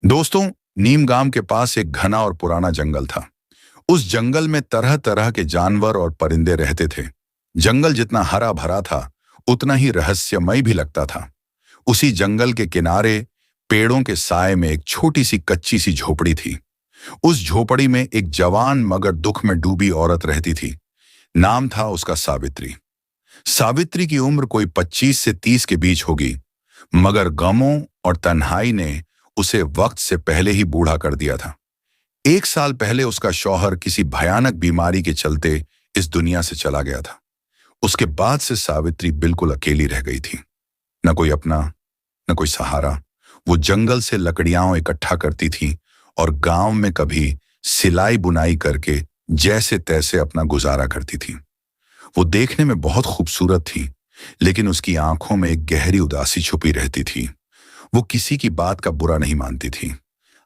दोस्तों, नीम गांव के पास एक घना और पुराना जंगल था। उस जंगल में तरह तरह के जानवर और परिंदे रहते थे। जंगल जितना हरा भरा था, उतना ही रहस्यमय भी लगता था। उसी जंगल के किनारे पेड़ों के साए में एक छोटी सी कच्ची सी झोपड़ी थी। उस झोपड़ी में एक जवान मगर दुख में डूबी औरत रहती थी। नाम था उसका सावित्री। सावित्री की उम्र कोई 25 से 30 के बीच होगी, मगर गमों और तन्हाई ने उसे वक्त से पहले ही बूढ़ा कर दिया था। 1 साल पहले उसका शौहर किसी भयानक बीमारी के चलते इस दुनिया से चला गया था। उसके बाद से सावित्री बिल्कुल अकेली रह गई थी। न कोई अपना, न कोई सहारा। वो जंगल से लकड़ियां इकट्ठा करती थी और गांव में कभी सिलाई बुनाई करके जैसे तैसे अपना गुजारा करती थी। वो देखने में बहुत खूबसूरत थी, लेकिन उसकी आंखों में एक गहरी उदासी छुपी रहती थी। वो किसी की बात का बुरा नहीं मानती थी।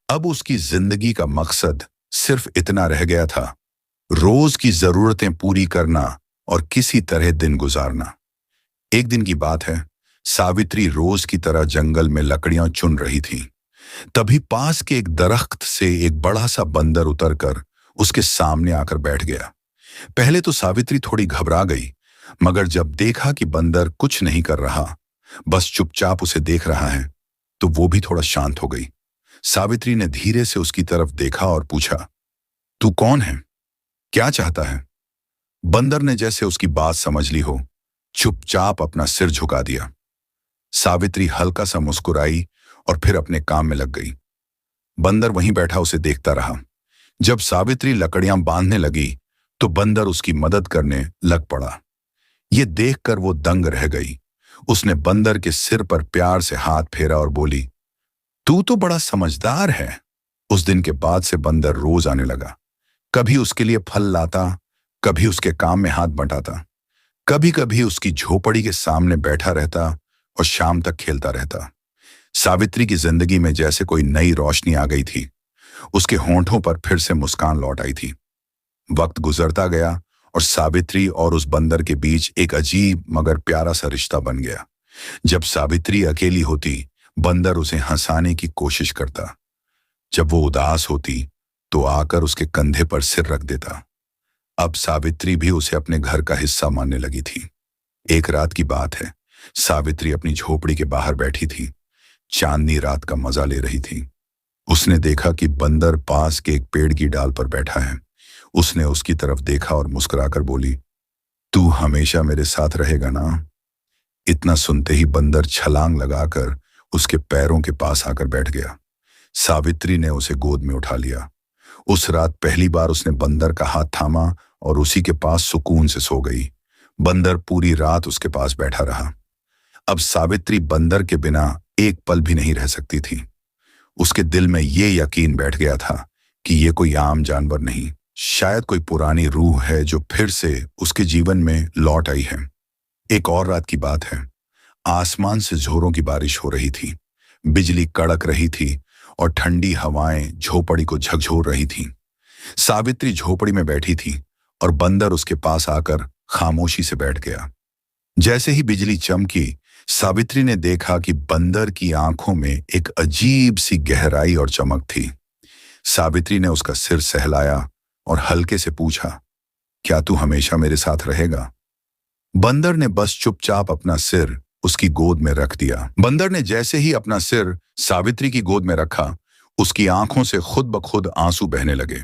अब उसकी जिंदगी का मकसद सिर्फ इतना रह गया था, रोज की जरूरतें पूरी करना और किसी तरह दिन गुजारना। एक दिन की बात है, सावित्री रोज की तरह जंगल में लकड़ियां चुन रही थी। तभी पास के एक दरख्त से एक बड़ा सा बंदर उतरकर उसके सामने आकर बैठ गया। पहले तो सावित्री थोड़ी घबरा गई, मगर जब देखा कि बंदर कुछ नहीं कर रहा, बस चुपचाप उसे देख रहा है, तो वो भी थोड़ा शांत हो गई। सावित्री ने धीरे से उसकी तरफ देखा और पूछा, तू कौन है? क्या चाहता है? बंदर ने जैसे उसकी बात समझ ली हो, चुपचाप अपना सिर झुका दिया। सावित्री हल्का सा मुस्कुराई और फिर अपने काम में लग गई। बंदर वहीं बैठा उसे देखता रहा। जब सावित्री लकड़ियां बांधने लगी, तो बंदर उसकी मदद करने लग पड़ा। ये देखकर वो दंग रह गई। उसने बंदर के सिर पर प्यार से हाथ फेरा और बोली, तू तो बड़ा समझदार है। उस दिन के बाद से बंदर रोज आने लगा। कभी उसके लिए फल लाता, कभी उसके काम में हाथ बंटाता, कभी कभी उसकी झोपड़ी के सामने बैठा रहता और शाम तक खेलता रहता। सावित्री की जिंदगी में जैसे कोई नई रोशनी आ गई थी। उसके होंठों पर फिर से मुस्कान लौट आई थी। वक्त गुजरता गया और सावित्री और उस बंदर के बीच एक अजीब मगर प्यारा सा रिश्ता बन गया। जब सावित्री अकेली होती, बंदर उसे हंसाने की कोशिश करता। जब वो उदास होती, तो आकर उसके कंधे पर सिर रख देता। अब सावित्री भी उसे अपने घर का हिस्सा मानने लगी थी। एक रात की बात है, सावित्री अपनी झोपड़ी के बाहर बैठी थी, चांदनी रात का मजा ले रही थी। उसने देखा कि बंदर पास के एक पेड़ की डाल पर बैठा है। उसने उसकी तरफ देखा और मुस्कुराकर बोली, तू हमेशा मेरे साथ रहेगा ना? इतना सुनते ही बंदर छलांग लगाकर उसके पैरों के पास आकर बैठ गया। सावित्री ने उसे गोद में उठा लिया। उस रात पहली बार उसने बंदर का हाथ थामा और उसी के पास सुकून से सो गई। बंदर पूरी रात उसके पास बैठा रहा। अब सावित्री बंदर के बिना एक पल भी नहीं रह सकती थी। उसके दिल में ये यकीन बैठ गया था कि ये कोई आम जानवर नहीं, शायद कोई पुरानी रूह है जो फिर से उसके जीवन में लौट आई है। एक और रात की बात है, आसमान से जोरों की बारिश हो रही थी। बिजली कड़क रही थी और ठंडी हवाएं झोपड़ी को झकझोर रही थीं। सावित्री झोपड़ी में बैठी थी और बंदर उसके पास आकर खामोशी से बैठ गया। जैसे ही बिजली चमकी, सावित्री ने देखा कि बंदर की आंखों में एक अजीब सी गहराई और चमक थी। सावित्री ने उसका सिर सहलाया और हल्के से पूछा, क्या तू हमेशा मेरे साथ रहेगा? बंदर ने बस चुपचाप अपना सिर उसकी गोद में रख दिया। बंदर ने जैसे ही अपना सिर सावित्री की गोद में रखा, उसकी आंखों से खुद ब खुद आंसू बहने लगे।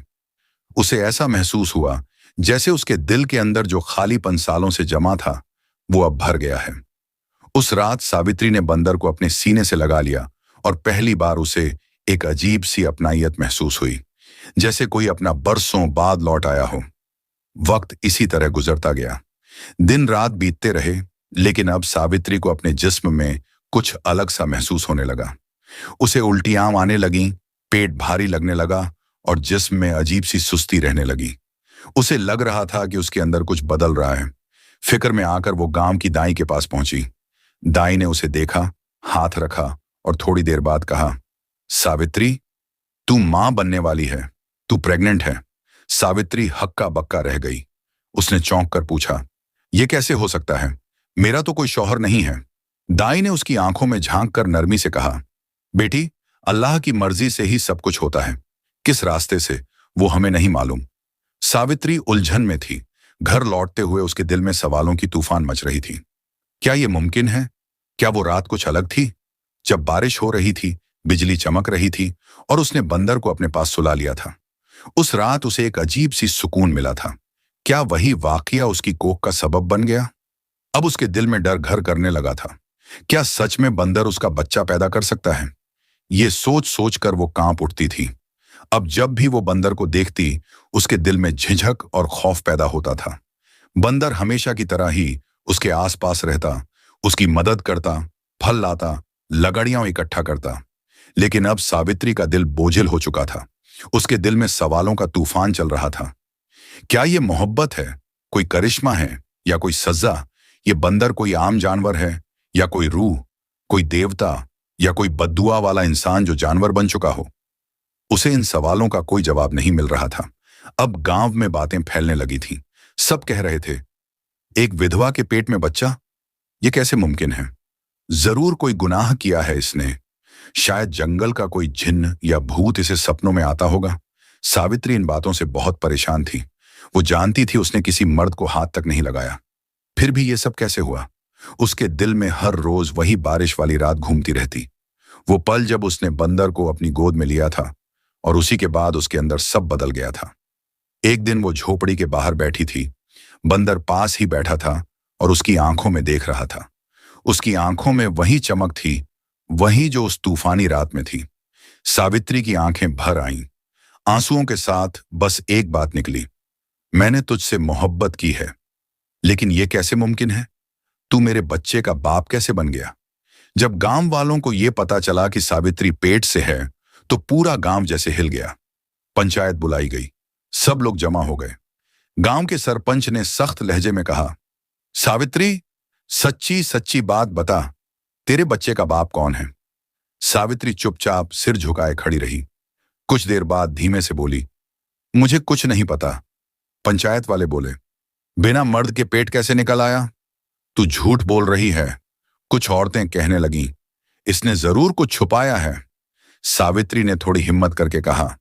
उसे ऐसा महसूस हुआ जैसे उसके दिल के अंदर जो खालीपन सालों से जमा था, वो अब भर गया है। उस रात सावित्री ने बंदर को अपने सीने से लगा लिया और पहली बार उसे एक अजीब सी अपनाइत महसूस हुई, जैसे कोई अपना बरसों बाद लौट आया हो। वक्त इसी तरह गुजरता गया। दिन रात बीतते रहे, लेकिन अब सावित्री को अपने जिस्म में कुछ अलग सा महसूस होने लगा। उसे उल्टियां आने लगीं, पेट भारी लगने लगा और जिस्म में अजीब सी सुस्ती रहने लगी। उसे लग रहा था कि उसके अंदर कुछ बदल रहा है। फिक्र में आकर वो गांव की दाई के पास पहुंची। दाई ने उसे देखा, हाथ रखा और थोड़ी देर बाद कहा, सावित्री, तू मां बनने वाली है, तू प्रेग्नेंट है। सावित्री हक्का बक्का रह गई। उसने चौंक कर पूछा, यह कैसे हो सकता है? मेरा तो कोई शौहर नहीं है। दाई ने उसकी आंखों में झांक कर नरमी से कहा, बेटी, अल्लाह की मर्जी से ही सब कुछ होता है, किस रास्ते से वो हमें नहीं मालूम। सावित्री उलझन में थी। घर लौटते हुए उसके दिल में सवालों की तूफान मच रही थी। क्या ये मुमकिन है? क्या वो रात कुछ अलग थी, जब बारिश हो रही थी, बिजली चमक रही थी और उसने बंदर को अपने पास सुला लिया था? उस रात उसे एक अजीब सी सुकून मिला था। क्या वही वाकया उसकी कोख का सबब बन गया? अब उसके दिल में डर घर करने लगा था। क्या सच में बंदर उसका बच्चा पैदा कर सकता है? ये सोच सोच कर वो कांप उठती थी। अब जब भी वो बंदर को देखती, उसके दिल में झिझक और खौफ पैदा होता था। बंदर हमेशा की तरह ही उसके आसपास रहता, उसकी मदद करता, फल लाता, लगड़ियां इकट्ठा करता। लेकिन अब सावित्री का दिल बोझिल हो चुका था। उसके दिल में सवालों का तूफान चल रहा था। क्या ये मोहब्बत है, कोई करिश्मा है, या कोई सजा? ये बंदर कोई आम जानवर है, या कोई रूह, कोई देवता, या कोई बद्दुआ वाला इंसान जो जानवर बन चुका हो? उसे इन सवालों का कोई जवाब नहीं मिल रहा था। अब गांव में बातें फैलने लगी थीं। सब कह रहे थे, एक विधवा के पेट में बच्चा, ये कैसे मुमकिन है? जरूर कोई गुनाह किया है इसने। शायद जंगल का कोई जिन्न या भूत इसे सपनों में आता होगा। सावित्री इन बातों से बहुत परेशान थी। वो जानती थी उसने किसी मर्द को हाथ तक नहीं लगाया। फिर भी ये सब कैसे हुआ? उसके दिल में हर रोज वही बारिश वाली रात घूमती रहती। वो पल जब उसने बंदर को अपनी गोद में लिया था, और उसी के बाद उसके अंदर सब बदल गया था। एक दिन वो झोपड़ी के बाहर बैठी थी। बंदर पास ही बैठा था और उसकी आंखों में देख रहा था। उसकी आंखों में वही चमक थी, वही जो उस तूफानी रात में थी। सावित्री की आंखें भर आईं। आंसुओं के साथ बस एक बात निकली, मैंने तुझसे मोहब्बत की है, लेकिन यह कैसे मुमकिन है? तू मेरे बच्चे का बाप कैसे बन गया? जब गांव वालों को यह पता चला कि सावित्री पेट से है, तो पूरा गांव जैसे हिल गया। पंचायत बुलाई गई। सब लोग जमा हो गए। गांव के सरपंच ने सख्त लहजे में कहा, सावित्री, सच्ची सच्ची बात बता, तेरे बच्चे का बाप कौन है? सावित्री चुपचाप सिर झुकाए खड़ी रही। कुछ देर बाद धीमे से बोली, मुझे कुछ नहीं पता। पंचायत वाले बोले, बिना मर्द के पेट कैसे निकल आया? तू झूठ बोल रही है। कुछ औरतें कहने लगीं, इसने जरूर कुछ छुपाया है। सावित्री ने थोड़ी हिम्मत करके कहा,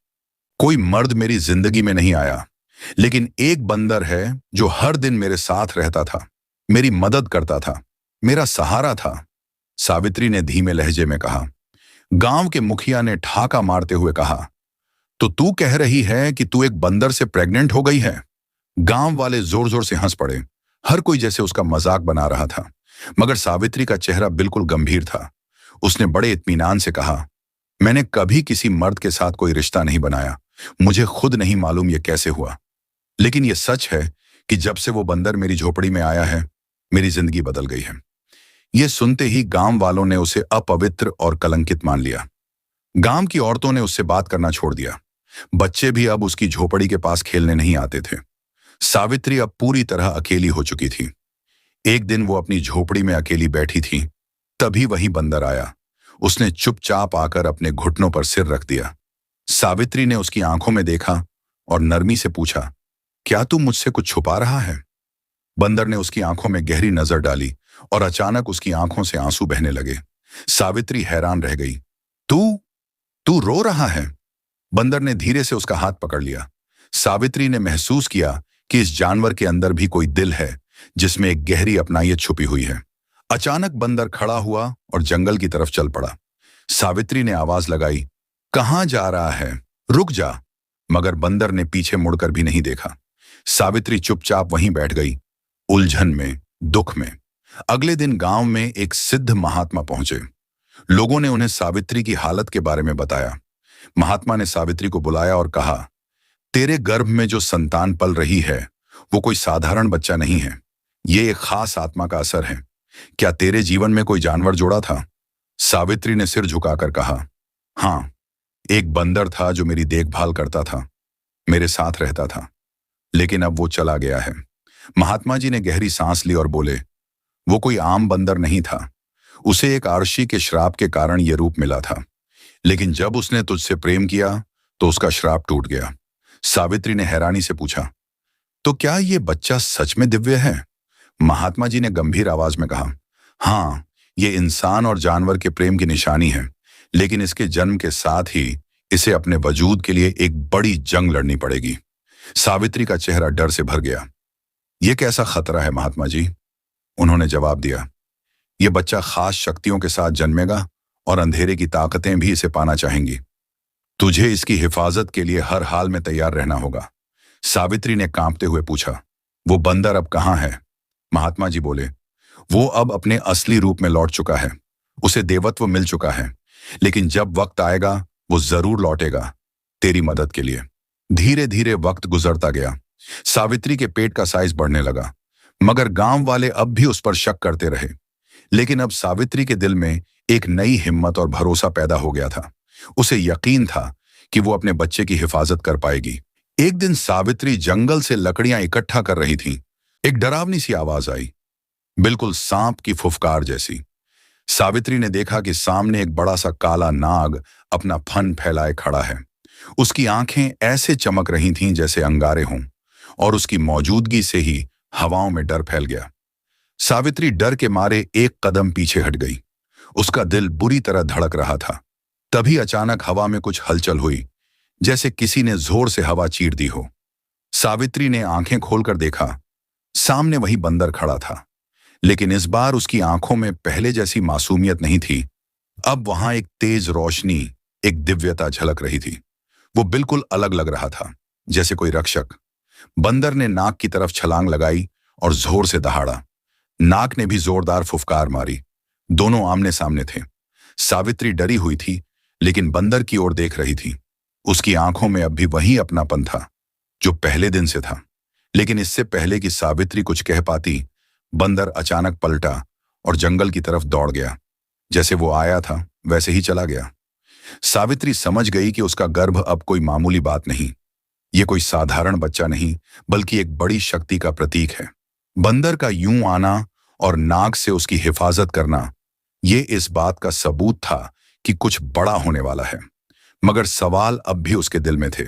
कोई मर्द मेरी जिंदगी में नहीं आया, लेकिन एक बंदर है जो हर दिन मेरे साथ रहता था, मेरी मदद करता था, मेरा सहारा था। सावित्री ने धीमे लहजे में कहा। गांव के मुखिया ने ठाका मारते हुए कहा, तो तू कह रही है कि तू एक बंदर से प्रेग्नेंट हो गई है? गांव वाले जोर जोर से हंस पड़े। हर कोई जैसे उसका मजाक बना रहा था, मगर सावित्री का चेहरा बिल्कुल गंभीर था। उसने बड़े इत्मीनान से कहा, मैंने कभी किसी मर्द के साथ कोई रिश्ता नहीं बनाया। मुझे खुद नहीं मालूम यह कैसे हुआ, लेकिन यह सच है कि जब से वो बंदर मेरी झोपड़ी में आया है, मेरी जिंदगी बदल गई है। यह सुनते ही गांव वालों ने उसे अपवित्र और कलंकित मान लिया। गांव की औरतों ने उससे बात करना छोड़ दिया। बच्चे भी अब उसकी झोपड़ी के पास खेलने नहीं आते थे। सावित्री अब पूरी तरह अकेली हो चुकी थी। एक दिन वो अपनी झोपड़ी में अकेली बैठी थी, तभी वही बंदर आया। उसने चुपचाप आकर अपने घुटनों पर सिर रख दिया। सावित्री ने उसकी आंखों में देखा और नरमी से पूछा, क्या तू मुझसे कुछ छुपा रहा है? बंदर ने उसकी आंखों में गहरी नजर डाली और अचानक उसकी आंखों से आंसू बहने लगे। सावित्री हैरान रह गई। तू तू रो रहा है? बंदर ने धीरे से उसका हाथ पकड़ लिया। सावित्री ने महसूस किया कि इस जानवर के अंदर भी कोई दिल है, जिसमें एक गहरी अपनायत छुपी हुई है। अचानक बंदर खड़ा हुआ और जंगल की तरफ चल पड़ा। सावित्री ने आवाज लगाई, कहां जा रहा है? रुक जा। मगर बंदर ने पीछे मुड़कर भी नहीं देखा। सावित्री चुपचाप वहीं बैठ गई, उलझन में, दुख में। अगले दिन गांव में एक सिद्ध महात्मा पहुंचे। लोगों ने उन्हें सावित्री की हालत के बारे में बताया। महात्मा ने सावित्री को बुलाया और कहा, तेरे गर्भ में जो संतान पल रही है, वो कोई साधारण बच्चा नहीं है। ये एक खास आत्मा का असर है। क्या तेरे जीवन में कोई जानवर जोड़ा था? सावित्री ने सिर झुकाकर कहा, हाँ, एक बंदर था जो मेरी देखभाल करता था, मेरे साथ रहता था, लेकिन अब वो चला गया है। महात्मा जी ने गहरी सांस ली और बोले, वो कोई आम बंदर नहीं था। उसे एक आर्शी के श्राप के कारण यह रूप मिला था, लेकिन जब उसने तुझसे प्रेम किया तो उसका श्राप टूट गया। सावित्री ने हैरानी से पूछा, तो क्या ये बच्चा सच में दिव्य है? महात्मा जी ने गंभीर आवाज में कहा, हाँ, ये इंसान और जानवर के प्रेम की निशानी है। लेकिन इसके जन्म के साथ ही इसे अपने वजूद के लिए एक बड़ी जंग लड़नी पड़ेगी। सावित्री का चेहरा डर से भर गया। यह कैसा खतरा है महात्मा जी? उन्होंने जवाब दिया, यह बच्चा खास शक्तियों के साथ जन्मेगा और अंधेरे की ताकतें भी इसे पाना चाहेंगी। तुझे इसकी हिफाजत के लिए हर हाल में तैयार रहना होगा। सावित्री ने कांपते हुए पूछा, वो बंदर अब कहाँ है? महात्मा जी बोले, वो अब अपने असली रूप में लौट चुका है। उसे देवत्व मिल चुका है, लेकिन जब वक्त आएगा वो जरूर लौटेगा तेरी मदद के लिए। धीरे धीरे वक्त गुजरता गया। सावित्री के पेट का साइज बढ़ने लगा, मगर गांव वाले अब भी उस पर शक करते रहे। लेकिन अब सावित्री के दिल में एक नई हिम्मत और भरोसा पैदा हो गया था। उसे यकीन था कि वो अपने बच्चे की हिफाजत कर पाएगी। एक दिन सावित्री जंगल से लकड़ियां इकट्ठा कर रही थी। एक डरावनी सी आवाज आई, बिल्कुल सांप की फुफकार जैसी। सावित्री ने देखा कि सामने एक बड़ा सा काला नाग अपना फन फैलाए खड़ा है। उसकी आंखें ऐसे चमक रही थीं जैसे अंगारे हों, और उसकी मौजूदगी से ही हवाओं में डर फैल गया। सावित्री डर के मारे एक कदम पीछे हट गई। उसका दिल बुरी तरह धड़क रहा था। तभी अचानक हवा में कुछ हलचल हुई, जैसे किसी ने जोर से हवा चीर दी हो। सावित्री ने आंखें खोलकर देखा, सामने वही बंदर खड़ा था, लेकिन इस बार उसकी आंखों में पहले जैसी मासूमियत नहीं थी। अब वहां एक तेज रोशनी, एक दिव्यता झलक रही थी। वो बिल्कुल अलग लग रहा था, जैसे कोई रक्षक। बंदर ने नाग की तरफ छलांग लगाई और जोर से दहाड़ा। नाग ने भी जोरदार फुफकार मारी। दोनों आमने सामने थे। सावित्री डरी हुई थी, लेकिन बंदर की ओर देख रही थी। उसकी आंखों में अब भी वही अपनापन था जो पहले दिन से था। लेकिन इससे पहले कि सावित्री कुछ कह पाती, बंदर अचानक पलटा और जंगल की तरफ दौड़ गया। जैसे वो आया था वैसे ही चला गया। सावित्री समझ गई कि उसका गर्भ अब कोई मामूली बात नहीं। ये कोई साधारण बच्चा नहीं, बल्कि एक बड़ी शक्ति का प्रतीक है। बंदर का यूं आना और नाग से उसकी हिफाजत करना, ये इस बात का सबूत था कि कुछ बड़ा होने वाला है। मगर सवाल अब भी उसके दिल में थे।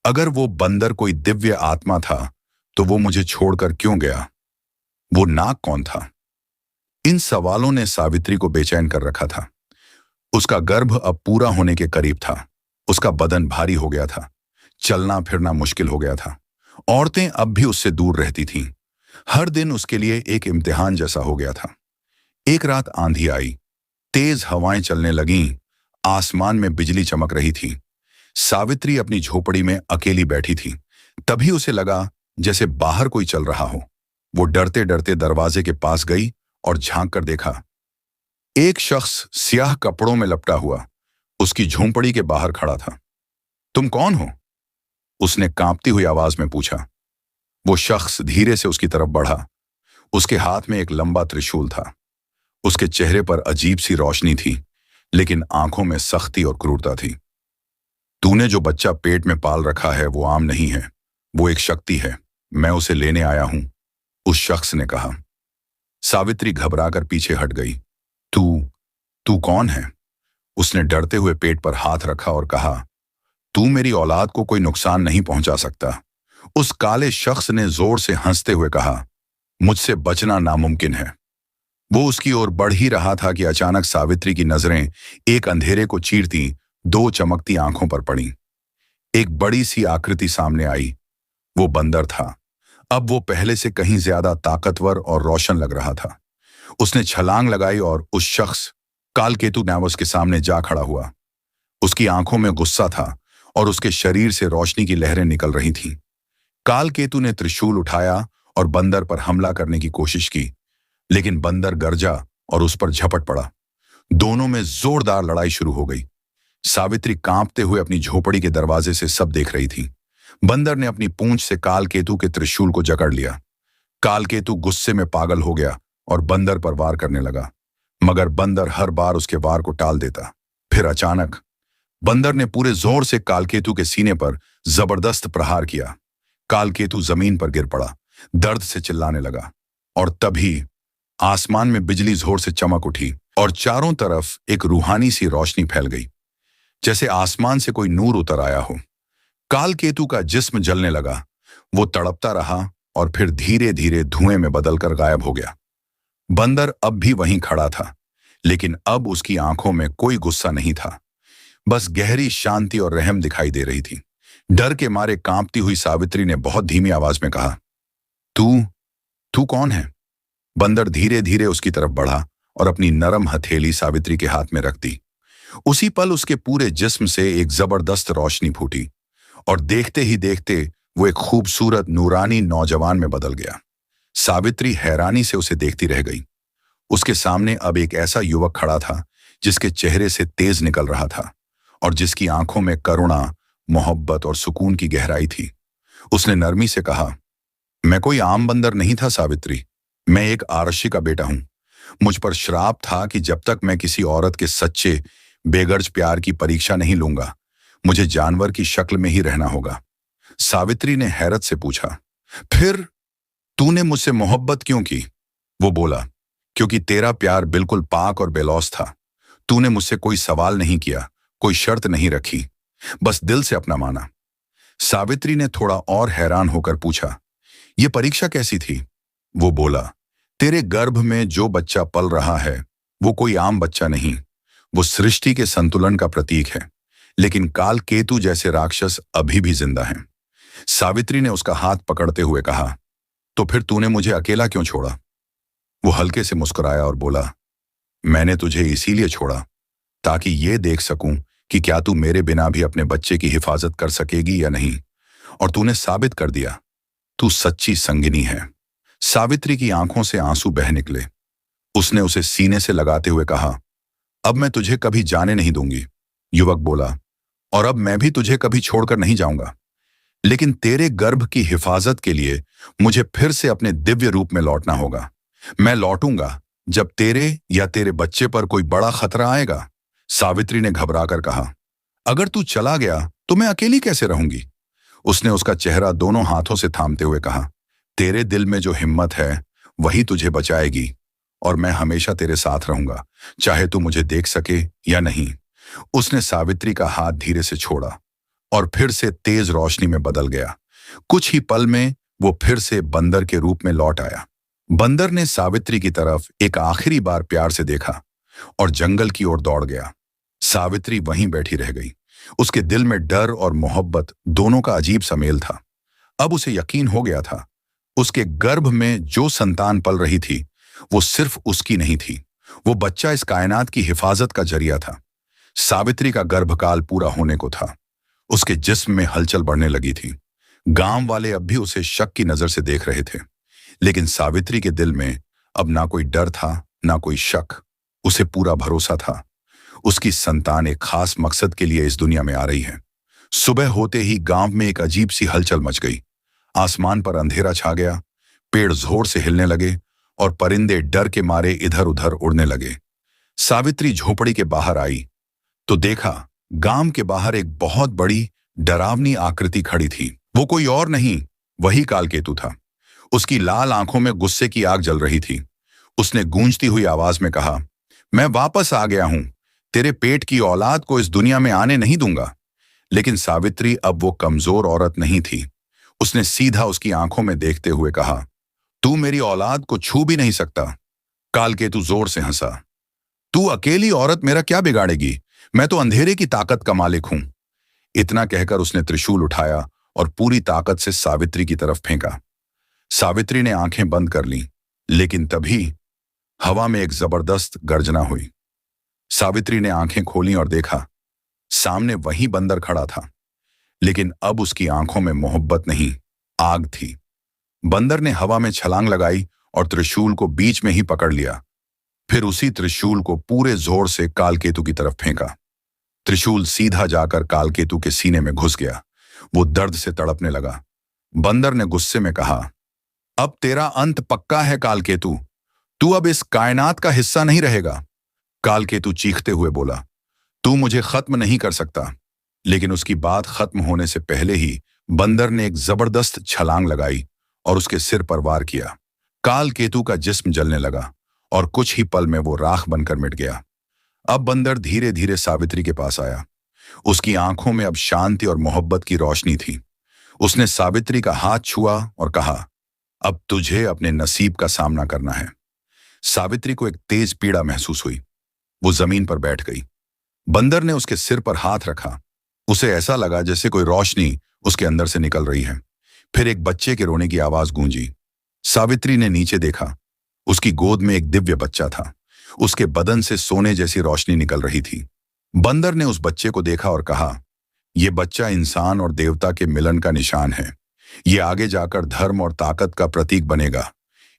अगर वो बंदर कोई दिव्य आत्मा था, तो वो मुझे छोड़कर क्यों गया? वो नाग कौन था? इन सवालों ने सावित्री को बेचैन कर रखा था। उसका गर्भ अब पूरा होने के करीब था। उसका बदन भारी हो गया था। चलना फिरना मुश्किल हो गया था। औरतें अब भी उससे दूर रहती थीं। हर दिन उसके लिए एक इम्तिहान जैसा हो गया था। एक रात आंधी आई। तेज हवाएं चलने लगीं। आसमान में बिजली चमक रही थी। सावित्री अपनी झोपड़ी में अकेली बैठी थी। तभी उसे लगा जैसे बाहर कोई चल रहा हो। वो डरते डरते दरवाजे के पास गई और झांक कर देखा। एक शख्स स्याह कपड़ों में लपटा हुआ उसकी झोंपड़ी के बाहर खड़ा था। तुम कौन हो? उसने कांपती हुई आवाज में पूछा। वो शख्स धीरे से उसकी तरफ बढ़ा। उसके हाथ में एक लंबा त्रिशूल था। उसके चेहरे पर अजीब सी रोशनी थी, लेकिन आंखों में सख्ती और क्रूरता थी। तूने जो बच्चा पेट में पाल रखा है वो आम नहीं है, वो एक शक्ति है। मैं उसे लेने आया हूं, उस शख्स ने कहा। सावित्री घबराकर पीछे हट गई। तू कौन है? उसने डरते हुए पेट पर हाथ रखा और कहा, तू मेरी औलाद को कोई नुकसान नहीं पहुंचा सकता। उस काले शख्स ने जोर से हंसते हुए कहा, मुझसे बचना नामुमकिन है। वो उसकी ओर बढ़ ही रहा था कि अचानक सावित्री की नजरें एक अंधेरे को चीरती दो चमकती आंखों पर पड़ी। एक बड़ी सी आकृति सामने आई। वो बंदर था। अब वो पहले से कहीं ज्यादा ताकतवर और रोशन लग रहा था। उसने छलांग लगाई और उस शख्स कालकेतु नावस के सामने जा खड़ा हुआ। उसकी आंखों में गुस्सा था और उसके शरीर से रोशनी की लहरें निकल रही थीं। कालकेतु ने त्रिशूल उठाया और बंदर पर हमला करने की कोशिश की, लेकिन बंदर गरजा और उस पर झपट पड़ा। दोनों में जोरदार लड़ाई शुरू हो गई। सावित्री कांपते हुए अपनी झोपड़ी के दरवाजे से सब देख रही थी। बंदर ने अपनी पूंछ से कालकेतु के त्रिशूल को जकड़ लिया। कालकेतु गुस्से में पागल हो गया और बंदर पर वार करने लगा, मगर बंदर हर बार उसके वार को टाल देता। फिर अचानक बंदर ने पूरे जोर से कालकेतु के सीने पर जबरदस्त प्रहार किया। कालकेतु जमीन पर गिर पड़ा, दर्द से चिल्लाने लगा, और तभी आसमान में बिजली जोर से चमक उठी और चारों तरफ एक रूहानी सी रोशनी फैल गई, जैसे आसमान से कोई नूर उतर आया हो। कालकेतु का जिस्म जलने लगा। वो तड़पता रहा और फिर धीरे धीरे धुएं में बदलकर गायब हो गया। बंदर अब भी वहीं खड़ा था, लेकिन अब उसकी आंखों में कोई गुस्सा नहीं था, बस गहरी शांति और रहम दिखाई दे रही थी। डर के मारे कांपती हुई सावित्री ने बहुत धीमी आवाज में कहा, तू तू कौन है? बंदर धीरे धीरे उसकी तरफ बढ़ा और अपनी नरम हथेली सावित्री के हाथ में रख दी। उसी पल उसके पूरे जिस्म से एक जबरदस्त रोशनी फूटी और देखते ही देखते वो एक खूबसूरत नूरानी नौजवान में बदल गया। सावित्री हैरानी से उसे देखती रह गई। उसके सामने अब एक ऐसा युवक खड़ा था जिसके चेहरे से तेज निकल रहा था और जिसकी आंखों में करुणा, मोहब्बत और सुकून की गहराई थी। उसने नरमी से कहा, मैं कोई आम बंदर नहीं था सावित्री, मैं एक आरक्षी का बेटा हूं। मुझ पर श्राप था कि जब तक मैं किसी औरत के सच्चे बेगर्ज प्यार की परीक्षा नहीं लूंगा, मुझे जानवर की शक्ल में ही रहना होगा। सावित्री ने हैरत से पूछा, फिर तूने मुझसे मोहब्बत क्यों की? वो बोला, क्योंकि तेरा प्यार बिल्कुल पाक और बेलौस था। तूने मुझसे कोई सवाल नहीं किया, कोई शर्त नहीं रखी, बस दिल से अपना माना। सावित्री ने थोड़ा और हैरान होकर पूछा, ये परीक्षा कैसी थी? वो बोला, तेरे गर्भ में जो बच्चा पल रहा है वो कोई आम बच्चा नहीं, वो सृष्टि के संतुलन का प्रतीक है। लेकिन काल केतु जैसे राक्षस अभी भी जिंदा हैं। सावित्री ने उसका हाथ पकड़ते हुए कहा, तो फिर तूने मुझे अकेला क्यों छोड़ा? वो हल्के से मुस्कुराया और बोला, मैंने तुझे इसीलिए छोड़ा ताकि ये देख सकूं कि क्या तू मेरे बिना भी अपने बच्चे की हिफाजत कर सकेगी या नहीं। और तूने साबित कर दिया, तू सच्ची संगिनी है। सावित्री की आंखों से आंसू बह निकले। उसने उसे सीने से लगाते हुए कहा, अब मैं तुझे कभी जाने नहीं दूंगी। युवक बोला, और अब मैं भी तुझे कभी छोड़कर नहीं जाऊंगा, लेकिन तेरे गर्भ की हिफाजत के लिए मुझे फिर से अपने दिव्य रूप में लौटना होगा। मैं लौटूंगा जब तेरे या तेरे बच्चे पर कोई बड़ा खतरा आएगा। सावित्री ने घबराकर कहा, अगर तू चला गया तो मैं अकेली कैसे रहूंगी? उसने उसका चेहरा दोनों हाथों से थामते हुए कहा, तेरे दिल में जो हिम्मत है वही तुझे बचाएगी और मैं हमेशा तेरे साथ रहूंगा, चाहे तू मुझे देख सके या नहीं। उसने सावित्री का हाथ धीरे से छोड़ा और फिर से तेज रोशनी में बदल गया। कुछ ही पल में वो फिर से बंदर के रूप में लौट आया। बंदर ने सावित्री की तरफ एक आखिरी बार प्यार से देखा और जंगल की ओर दौड़ गया। सावित्री वहीं बैठी रह गई। उसके दिल में डर और मोहब्बत दोनों का अजीब सा मेल था। अब उसे यकीन हो गया था, उसके गर्भ में जो संतान पल रही थी वो सिर्फ उसकी नहीं थी, वो बच्चा इस कायनात की हिफाजत का जरिया था। सावित्री का गर्भकाल पूरा होने को था। उसके जिस्म में हलचल बढ़ने लगी थी। गांव वाले अब भी उसे शक की नजर से देख रहे थे, लेकिन सावित्री के दिल में अब ना कोई डर था, ना कोई शक। उसे पूरा भरोसा था, उसकी संतान एक खास मकसद के लिए इस दुनिया में आ रही है। सुबह होते ही गांव में एक अजीब सी हलचल मच गई। आसमान पर अंधेरा छा गया, पेड़ जोर से हिलने लगे और परिंदे डर के मारे इधर उधर उड़ने लगे। सावित्री झोपड़ी के बाहर आई तो देखा, गांव के बाहर एक बहुत बड़ी डरावनी आकृति खड़ी थी। वो कोई और नहीं, वही कालकेतु था। उसकी लाल आंखों में गुस्से की आग जल रही थी। उसने गूंजती हुई आवाज में कहा, मैं वापस आ गया हूं, तेरे पेट की औलाद को इस दुनिया में आने नहीं दूंगा। लेकिन सावित्री अब वो कमजोर औरत नहीं थी। उसने सीधा उसकी आंखों में देखते हुए कहा, तू मेरी औलाद को छू भी नहीं सकता। कालकेतु जोर से हंसा, तू अकेली औरत मेरा क्या बिगाड़ेगी? मैं तो अंधेरे की ताकत का मालिक हूं। इतना कहकर उसने त्रिशूल उठाया और पूरी ताकत से सावित्री की तरफ फेंका। सावित्री ने आंखें बंद कर लीं, लेकिन तभी हवा में एक जबरदस्त गर्जना हुई। सावित्री ने आंखें खोलीं और देखा, सामने वही बंदर खड़ा था, लेकिन अब उसकी आंखों में मोहब्बत नहीं, आग थी। बंदर ने हवा में छलांग लगाई और त्रिशूल को बीच में ही पकड़ लिया। फिर उसी त्रिशूल को पूरे जोर से कालकेतु की तरफ फेंका। त्रिशूल सीधा जाकर कालकेतु के सीने में घुस गया। वो दर्द से तड़पने लगा। बंदर ने गुस्से में कहा, अब तेरा अंत पक्का है कालकेतु, तू अब इस कायनात का हिस्सा नहीं रहेगा। कालकेतु चीखते हुए बोला, तू मुझे खत्म नहीं कर सकता। लेकिन उसकी बात खत्म होने से पहले ही बंदर ने एक जबरदस्त छलांग लगाई और उसके सिर पर वार किया। कालकेतु का जिस्म जलने लगा और कुछ ही पल में वो राख बनकर मिट गया। अब बंदर धीरे धीरे सावित्री के पास आया। उसकी आंखों में अब शांति और मोहब्बत की रोशनी थी। उसने सावित्री का हाथ छुआ और कहा, अब तुझे अपने नसीब का सामना करना है। सावित्री को एक तेज पीड़ा महसूस हुई। वो जमीन पर बैठ गई। बंदर ने उसके सिर पर हाथ रखा। उसे ऐसा लगा जैसे कोई रोशनी उसके अंदर से निकल रही है। फिर एक बच्चे के रोने की आवाज गूंजी। सावित्री ने नीचे देखा। उसकी गोद में एक दिव्य बच्चा था। उसके बदन से सोने जैसी रोशनी निकल रही थी। बंदर ने उस बच्चे को देखा और कहा, यह बच्चा इंसान और देवता के मिलन का निशान है। ये आगे जाकर धर्म और ताकत का प्रतीक बनेगा।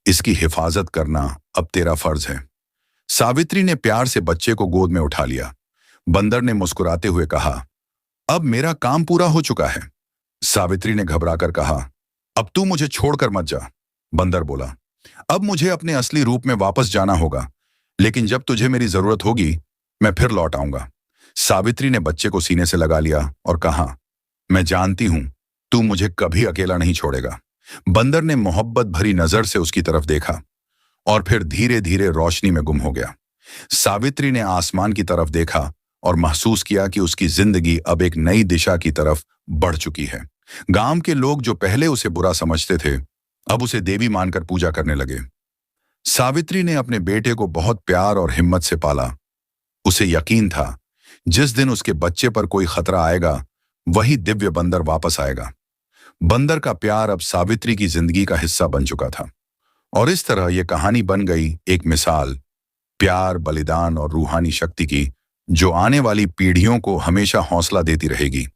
इसकी हिफाजत करना अब तेरा फर्ज है। सावित्री ने प्यार से बच्चे को गोद में उठा लिया। बंदर ने मुस्कुराते हुए कहा, अब मेरा काम पूरा हो चुका है। सावित्री ने घबराकर कहा, अब तू मुझे छोड़कर मत जा। बंदर बोला, अब मुझे अपने असली रूप में वापस जाना होगा, लेकिन जब तुझे मेरी जरूरत होगी मैं फिर लौट आऊंगा। सावित्री ने बच्चे को सीने से लगा लिया और कहा, मैं जानती हूं तू मुझे कभी अकेला नहीं छोड़ेगा। बंदर ने मोहब्बत भरी नजर से उसकी तरफ देखा और फिर धीरे धीरे रोशनी में गुम हो गया। सावित्री ने आसमान की तरफ देखा और महसूस किया कि उसकी जिंदगी अब एक नई दिशा की तरफ बढ़ चुकी है। गांव के लोग जो पहले उसे बुरा समझते थे, अब उसे देवी मानकर पूजा करने लगे। सावित्री ने अपने बेटे को बहुत प्यार और हिम्मत से पाला। उसे यकीन था जिस दिन उसके बच्चे पर कोई खतरा आएगा, वही दिव्य बंदर वापस आएगा। बंदर का प्यार अब सावित्री की जिंदगी का हिस्सा बन चुका था। और इस तरह यह कहानी बन गई एक मिसाल प्यार, बलिदान और रूहानी शक्ति की, जो आने वाली पीढ़ियों को हमेशा हौसला देती रहेगी।